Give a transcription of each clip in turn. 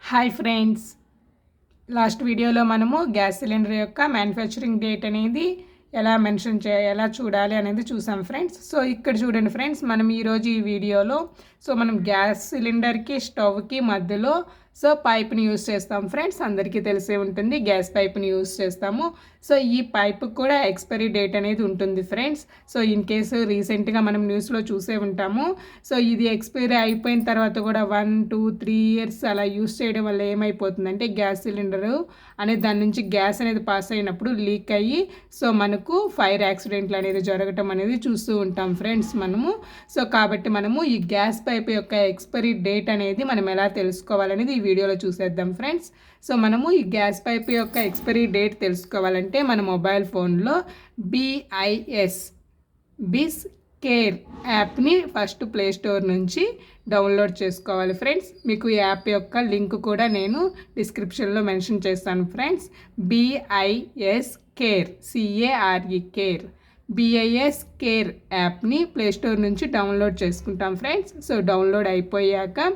Hi friends, last వీడియోలో మనము gas cylinder యొక్క మ్యానుఫ్యాక్చరింగ్ డేట్ అనేది ఎలా చూడాలి అనేది చూసాం ఫ్రెండ్స్. సో ఇక్కడ చూడండి ఫ్రెండ్స్, మనం ఈరోజు ఈ వీడియోలో మనం గ్యాస్ సిలిండర్కి స్టవ్కి మధ్యలో పైప్ని యూస్ చేస్తాం ఫ్రెండ్స్. అందరికీ తెలిసే ఉంటుంది, గ్యాస్ పైప్ని యూస్ చేస్తాము. ఈ పైప్కి కూడా ఎక్స్పైరీ డేట్ అనేది ఉంటుంది ఫ్రెండ్స్. ఇన్ కేసు రీసెంట్గా మనం న్యూస్లో చూసే ఉంటాము. ఇది ఎక్స్పైరీ అయిపోయిన తర్వాత కూడా 1, 2, 3 ఇయర్స్ అలా యూస్ చేయడం వల్ల ఏమైపోతుందంటే గ్యాస్ సిలిండరు అనేది దాని నుంచి గ్యాస్ అనేది పాస్ అయినప్పుడు లీక్ అయ్యి మనకు ఫైర్ యాక్సిడెంట్లు అనేది జరగటం అనేది చూస్తూ ఉంటాం ఫ్రెండ్స్ మనము. కాబట్టి మనము ఈ గ్యాస్ పైప్ యొక్క ఎక్స్పైరీ డేట్ అనేది మనం ఎలా తెలుసుకోవాలనేది ఈ వీడియోలో చూసేద్దాం ఫ్రెండ్స్. మనము ఈ గ్యాస్ పైప్ యొక్క ఎక్స్పైరీ డేట్ తెలుసుకోవాలంటే మన మొబైల్ ఫోన్లో బిస్ కేర్ యాప్ని ఫస్ట్ ప్లే స్టోర్ నుంచి డౌన్లోడ్ చేసుకోవాలి ఫ్రెండ్స్. మీకు ఈ యాప్ యొక్క లింక్ కూడా నేను డిస్క్రిప్షన్లో మెన్షన్ చేస్తాను friends. BIS care BIS care యాప్ని ప్లేస్టోర్ నుంచి డౌన్లోడ్ చేసుకుంటాం ఫ్రెండ్స్. డౌన్లోడ్ అయిపోయాక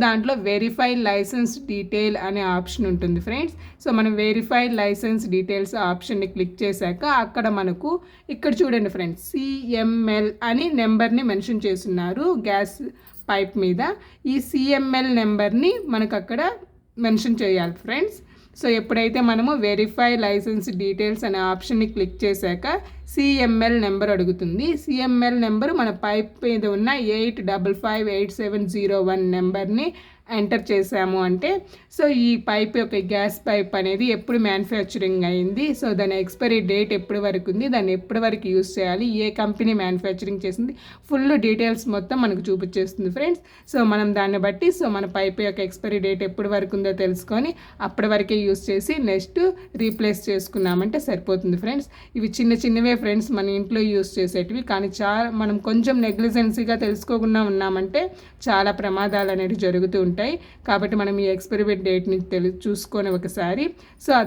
దాంట్లో వెరిఫై లైసెన్స్ డీటెయిల్ అనే ఆప్షన్ ఉంటుంది ఫ్రెండ్స్. మనం వెరిఫై లైసెన్స్ డీటెయిల్స్ ఆప్షన్ని క్లిక్ చేశాక అక్కడ మనకు ఇక్కడ చూడండి ఫ్రెండ్స్, CML అని నెంబర్ని మెన్షన్ చేస్తున్నారు గ్యాస్ పైప్ మీద. ఈ CML నెంబర్ని మనకు అక్కడ మెన్షన్ చేయాలి ఫ్రెండ్స్. ఎప్పుడైతే మనము వెరిఫై లైసెన్స్ డీటెయిల్స్ అనే ఆప్షన్ని క్లిక్ చేశాక CML నెంబర్ అడుగుతుంది. CML నెంబర్ మన పైప్ మీద ఉన్న 855870 నెంబర్ని ఎంటర్ చేసాము అంటే ఈ పైప్ యొక్క గ్యాస్ పైప్ అనేది ఎప్పుడు మ్యానుఫ్యాక్చరింగ్ అయింది, దాని ఎక్స్పైరీ డేట్ ఎప్పటి వరకు ఉంది, దాన్ని ఎప్పటి వరకు యూస్ చేయాలి, ఏ కంపెనీ మ్యానుఫ్యాక్చరింగ్ చేసింది, ఫుల్ డీటెయిల్స్ మొత్తం మనకు చూపించేస్తుంది ఫ్రెండ్స్. మనం దాన్ని బట్టి మన పైప్ యొక్క ఎక్స్పైరీ డేట్ ఎప్పటి వరకు ఉందో తెలుసుకొని అప్పటి వరకే యూస్ చేసి నెక్స్ట్ రీప్లేస్ చేసుకున్నామంటే సరిపోతుంది ఫ్రెండ్స్. ఇవి చిన్నవే ఫ్రెండ్స్, మన ఇంట్లో యూస్ చేసేటివి, కానీ మనం కొంచెం నెగ్లిజెన్సీగా తెలుసుకోకుండా ఉన్నామంటే చాలా ప్రమాదాలు అనేవి జరుగుతూ ఉంటాయి. కాబట్టి మనం ఈ ఎక్స్పైరీ డేట్ని చూసుకొని ఒకసారి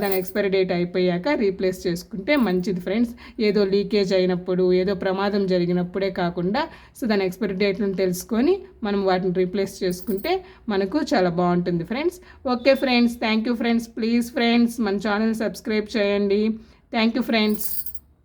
దాని ఎక్స్పైరీ డేట్ అయిపోయాక రీప్లేస్ చేసుకుంటే మంచిది ఫ్రెండ్స్. ఏదో లీకేజ్ అయినప్పుడు, ఏదో ప్రమాదం జరిగినప్పుడే కాకుండా దాని ఎక్స్పైరీ డేట్ని తెలుసుకొని మనం వాటిని రీప్లేస్ చేసుకుంటే మనకు చాలా బాగుంటుంది friends. Okay friends, thank you friends. Please friends మన ఛానల్ సబ్స్క్రైబ్ చేయండి. Thank you friends.